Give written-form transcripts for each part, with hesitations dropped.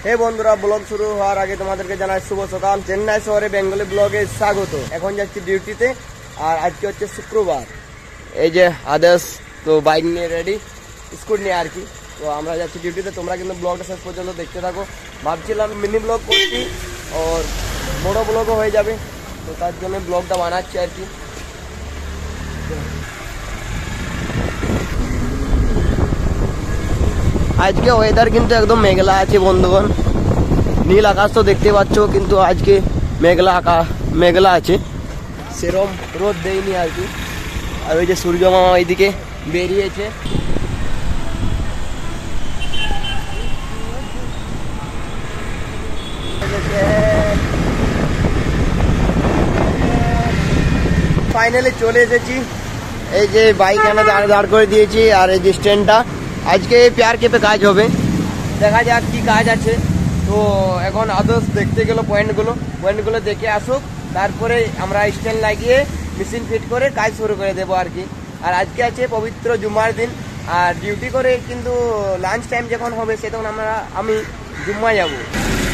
হে বন্ধুরা, ব্লগ শুরু হওয়ার আগে তোমাদেরকে জানাই শুভ সকাল। চেন্নাই শহরে বেঙ্গলি ব্লগে স্বাগত। এখন যাচ্ছি ডিউটিতে, আর আজকে হচ্ছে শুক্রবার। এই যে আদেশ তো বাইক নিয়ে রেডি, স্কুট নিয়ে আর কি। তো আমরা যাচ্ছি ডিউটিতে। তোমরা কিন্তু ব্লগটা শেষ পর্যন্ত দেখতে থাকো। ভাবছিলাম মিনি ব্লগ করছি আর বড় ব্লগও হয়ে যাবে, তো তার জন্য ব্লগটা বানাচ্ছি আর কি। আজকে ওয়েদার কিন্তু একদম মেঘলা আছে বন্ধুগণ। নীল আকাশ তো দেখতে পাচ্ছ, কিন্তু আজকে মেঘলা আছে, সেরম রোদ দেয়নি আর কি। আর ওই যে সূর্য মামা এইদিকে বেরিয়েছে। ফাইনালি চলে এসেছি। এই যে বাইক এনে দাঁড় করে দিয়েছি, আর এই যে স্ট্যান্ডটা। আজকে পেয়ার কেপে কাজ হবে, দেখা যাক কি কাজ আছে। তো এখন আদর্শ দেখতে গেল পয়েন্টগুলো দেখে আসুক, তারপরে আমরা স্ট্যান্ড লাগিয়ে মেশিন ফিট করে কাজ শুরু করে দেবো আর কি। আর আজকে আছে পবিত্র জুম্মার দিন, আর ডিউটি করে কিন্তু লাঞ্চ টাইম যখন হবে তখন আমি জুম্মা যাব।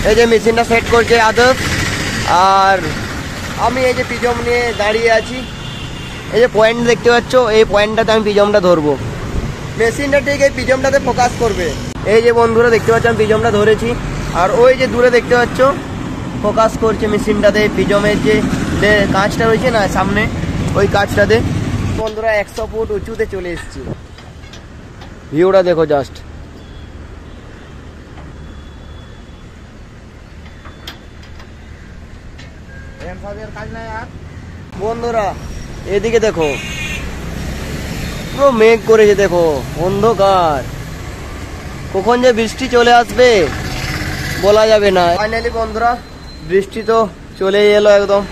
এই যে মেশিনটা সেট করছে আদর্শ, আর আমি এই যে পিজম নিয়ে দাঁড়িয়ে আছি। এই যে পয়েন্ট দেখতে পাচ্ছ, এই পয়েন্টটাতে আমি পিজমটা ধরবো। মেশিনটা ঠিক এই পিজমটাতে ফোকাস করবে। এই যে বন্ধুরা দেখতে পাচ্ছ, আমি পিজমটা ধরেছি, আর ওই যে দূরে দেখতে পাচ্ছ ফোকাস করছে মেশিনটাতে। পিজমের যে কাঁচটা রয়েছে না সামনে, ওই কাঁচটাতে। বন্ধুরা 100 ফুট উঁচুতে চলে এসেছি। ভিউটা দেখো জাস্ট। বন্ধুরা এদিকে দেখো, পুরো মেঘ করেছে, দেখো অন্ধকার। কখন যে বৃষ্টি চলে আসবে বলা যাবে না। ফাইনালি বন্ধুরা বৃষ্টি তো চলে এলো একদম।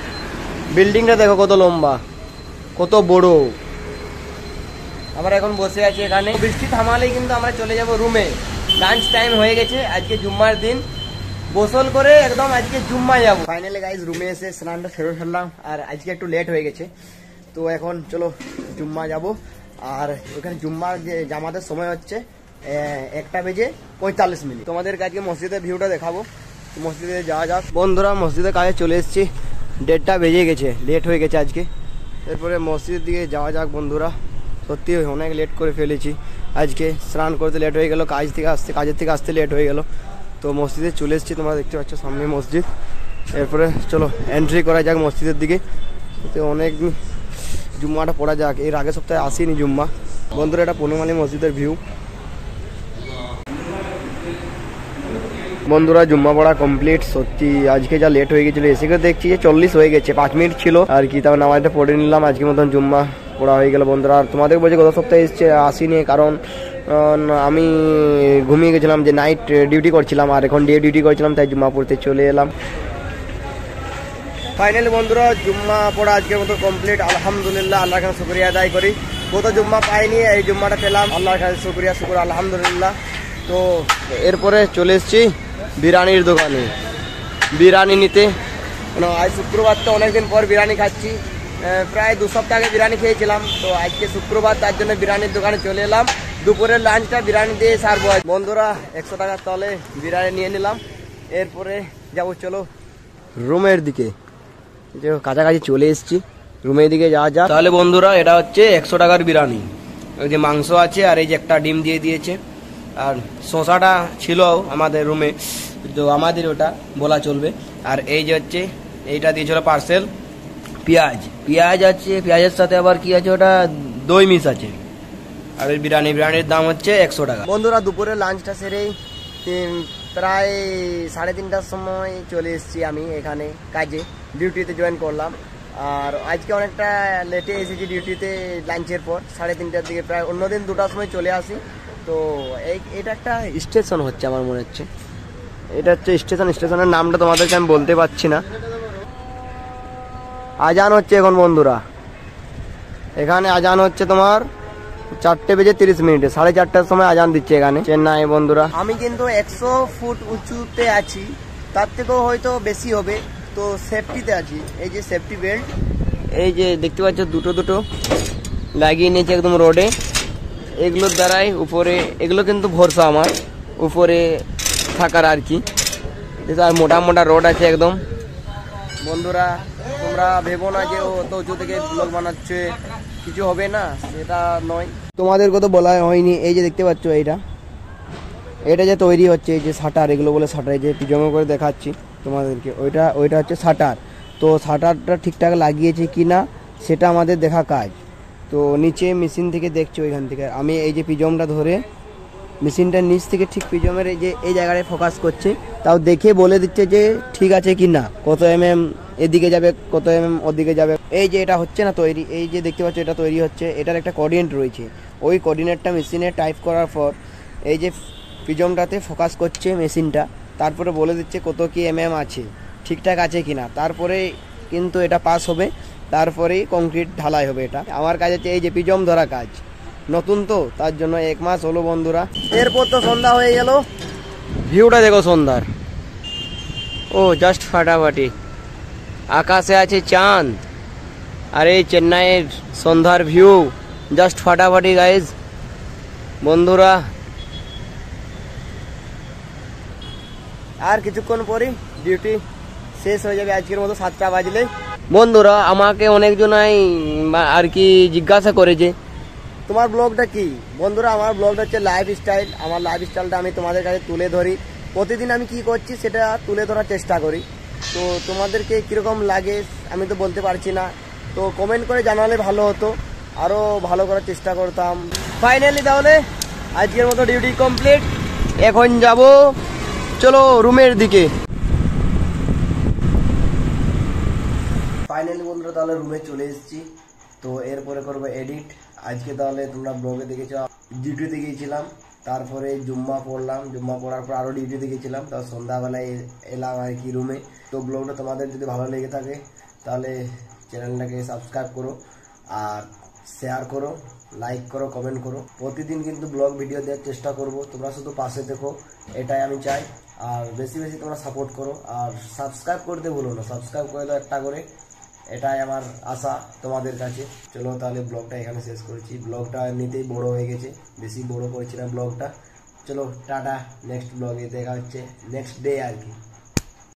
বিল্ডিংটা দেখো কত লম্বা, কত বড়। আমরা এখন বসে আছি এখানে। বৃষ্টি থামালেই কিন্তু আমরা চলে যাব রুমে। লাঞ্চ টাইম হয়ে গেছে, আজকে জুম্মার দিন। গোসল করে একদম আজকে জুম্মা যাব। ফাইনালি গাইজ রুমে এসে স্নানটা সেরে ফেললাম, আর আজকে একটু লেট হয়ে গেছে। তো এখন চলো জুম্মা যাব। আর ওখানে জুম্মার যে জামাতের সময় হচ্ছে 1:45। তোমাদেরকে আজকে মসজিদের ভিউটা দেখাবো। মসজিদে যাওয়া যাক। বন্ধুরা মসজিদের কাজে চলে এসেছি, 1:30 বেজে গেছে, লেট হয়ে গেছে আজকে। এরপরে মসজিদের দিকে যাওয়া যাক বন্ধুরা। সত্যি অনেক লেট করে ফেলেছি আজকে। স্নান করতে লেট হয়ে গেল, কাজের থেকে আসতে লেট হয়ে গেল। তো মসজিদে চলে এসেছি, তোমরা দেখতে পাচ্ছ সামনে মসজিদ। এরপরে চলো এন্ট্রি করা যাক মসজিদের দিকে। তো অনেক জুম্মাটা পড়া যাক। এর আগের সপ্তাহে আসিনি জুম্মা। বন্ধুরা এটা পূর্ণমালী মসজিদের ভিউ। বন্ধুরা জুম্মা পড়া কমপ্লিট। সত্যি আজকে যা লেট হয়ে গেছিলো, এসে দেখছি যে 40 হয়ে গেছে, 5 মিনিট ছিল আর কি। তারপর নামাজটা পড়ে নিলাম। আজকের মতন জুম্মা পড়া হয়ে গেল বন্ধুরা। আর তোমাদের বলছে গত সপ্তাহে এসছে, আসিনি, কারণ আমি ঘুমিয়ে গেছিলাম, যে নাইট ডিউটি করছিলাম, আর এখন ডে ডিউটি করছিলাম, তাই জুম্মা পড়তে চলে এলাম। ফাইনালি বন্ধুরা জুম্মা পড়া আজকের মতো কমপ্লিট। আলহামদুলিল্লাহ, আল্লাহর কাছে শুকরিয়া আদায় করি। কত জুম্মা পাইনি, এই জুম্মাটা পেলাম, আল্লাহর কাছে শুকর আলহামদুলিল্লাহ। তো এরপরে চলে এসেছি বিরিয়ানির দোকানে বিরিয়ানি নিতে। আজ শুক্রবার, তো অনেকদিন পর বিরিয়ানি খাচ্ছি। প্রায় 2 সপ্তাহ আগে বিরিয়ানি খেয়েছিলাম। তো আজকে শুক্রবার, তার জন্য বিরিয়ানির দোকানে চলে এলাম। দুপুরের লাঞ্চটা বিরিয়ানি দিয়ে সারবো বন্ধুরা। 100 টাকার তলে বিরিয়ানি নিয়ে নিলাম। এরপরে যাবো চলো রুমের দিকে। যে কাছাকাছি চলে এসেছি, রুমের দিকে যাওয়া যাক। তাহলে বন্ধুরা এটা হচ্ছে 100 টাকার বিরিয়ানি। ওই যে মাংস আছে, আর এই যে একটা ডিম দিয়ে দিয়েছে, আর শসাটা ছিল আমাদের রুমে, তো আমাদের ওটা বলা চলবে। আর এই যে হচ্ছে এইটা দিয়েছিল পার্সেল, পেঁয়াজ আছে, পেঁয়াজের সাথে আবার কি আছে, ওটা দই মিশ আছে। আর ওই বিরিয়ানির দাম হচ্ছে 100 টাকা। বন্ধুরা দুপুরে লাঞ্চটা সেরেই প্রায় 3:30টার সময় চলে এসেছি আমি এখানে কাজে, ডিউটিতে জয়েন করলাম। আর আজকে অনেকটা লেটে এসেছি ডিউটিতে লাঞ্চের পর, 3:30টার দিকে। প্রায় অন্যদিন 2টার সময় চলে আসি। তো এটা একটা স্টেশন হচ্ছে আমার মনে হচ্ছে, এটা হচ্ছে স্টেশনের নামটা তোমাদেরকে আমি বলতে পারছি না। আজান হচ্ছে এখন বন্ধুরা, এখানে আজান হচ্ছে তোমার 4:30। 4:30টার সময় আজান দিচ্ছে এখানে চেন্নাই বন্ধুরা। আমি কিন্তু 100 ফুট উঁচুতে আছি, তার থেকেও হয়তো বেশি হবে। তো সেফটিতে আছি। এই যে সেফটি বেল্ট, এই যে দেখতে পাচ্ছ দুটো লাগিয়ে নিয়েছে একদম রোডে। এগুলোর দ্বারাই উপরে, এগুলো কিন্তু ভরসা আমার উপরে থাকার আর কি। আর মোটা মোটা রোড আছে একদম। বন্ধুরা তোমরা ভেবো না যে অত উঁচু থেকে ব্লগ বানাচ্ছে কিছু হবে না, সেটা নয়। তোমাদেরকে তো বলা হয়নি, এই যে দেখতে পাচ্ছ এটা যে তৈরি হচ্ছে, এই যে শাটার, এগুলো বলে শাটার, এই যে পিজমে করে দেখাচ্ছি তোমাদেরকে, ওইটা হচ্ছে শাটার। তো শাটারটা ঠিকঠাক লাগিয়েছে কি না সেটা আমাদের দেখা কাজ। তো নিচে মেশিন থেকে দেখছি, ওইখান থেকে আমি এই যে পিজমটা ধরে মেশিনটার নিচ থেকে ঠিক পিজমের এই জায়গায় ফোকাস করছে, তাও দেখে বলে দিচ্ছে যে ঠিক আছে কি না, কত এদিকে যাবে, কত ওদিকে যাবে। এই যে এটা হচ্ছে না তৈরি, এই যে দেখতে পাচ্ছ এটা তৈরি হচ্ছে, এটার একটা কোঅর্ডিনেট রয়েছে। ওই কোঅর্ডিনেটটা মেশিনে টাইপ করার পর এই যে পিজমটাতে ফোকাস করছে মেশিনটা, তারপরে বলে দিচ্ছে কত কি আছে, ঠিকঠাক আছে কিনা, তারপরে কিন্তু এটা পাস হবে, তারপরেই কংক্রিট ঢালাই হবে। এটা আমার কাজ হচ্ছে এই যে পিজম ধরা কাজ, নতুন তো তার জন্য 1 মাস হলো বন্ধুরা। এরপর তো সন্ধ্যা হয়ে গেল, ভিউটা দেখো সন্ধ্যার, ও জাস্ট ফাটাফাটি, আকাশে আছে চাঁদ, আর এই চেন্নাইয়ের সন্ধ্যার ভিউ জাস্ট ফাটাফাটি গাইজ। বন্ধুরা আর কিছুক্ষণ পরই ডিউটি শেষ হয়ে যাবে আজকের মতো, 7টা বাজলে। বন্ধুরা আমাকে অনেকজনাই আর কি জিজ্ঞাসা করেছে তোমার ব্লগটা কি। বন্ধুরা আমার ব্লগটা হচ্ছে লাইফস্টাইল, আমার লাইফস্টাইলটা আমি তোমাদের কাছে তুলে ধরি, প্রতিদিন আমি কি করছি সেটা তুলে ধরার চেষ্টা করি। তো তোমাদেরকে কীরকম লাগে আমি তো বলতে পারছি না, তো কমেন্ট করে জানালে ভালো হতো, আরও ভালো করার চেষ্টা করতাম। ফাইনালি তাহলে আজকের মতো ডিউটি কমপ্লিট, এখন যাব চলো রুমের দিকে। ফাইনালি বন্ধুরা তাহলে রুমে চলে এসেছি, তো এরপরে করবো এডিট। আজকে তাহলে তোমরা ব্লগে দেখেছো ডিউটিতে গিয়েছিলাম, তারপরে জুম্মা পড়লাম, জুম্মা পড়ার পর আরও ডিউটিতে গিয়েছিলাম, তার সন্ধ্যাবেলায় এলাম আর কি রুমে। তো ব্লগটা তোমাদের যদি ভালো লেগে থাকে তাহলে চ্যানেলটাকে সাবস্ক্রাইব করো, আর শেয়ার করো, লাইক করো, কমেন্ট করো। প্রতিদিন কিন্তু ব্লগ ভিডিও দেওয়ার চেষ্টা করব, তোমরা শুধু পাশে দেখো এটাই আমি চাই। আর বেশি বেশি তোমরা সাপোর্ট করো, আর সাবস্ক্রাইব করতে ভুলো না, সাবস্ক্রাইব করে দাও একটা করে, এটাই আমার আশা তোমাদের কাছে। চলো তাহলে ব্লগটা এখানে শেষ করেছি, ব্লগটা এমনিতেই বড় হয়ে গেছে, বেশি বড় করেছি না ব্লগটা। চলো টাটা, নেক্সট ব্লগে দেখা হচ্ছে নেক্সট ডে আর কি।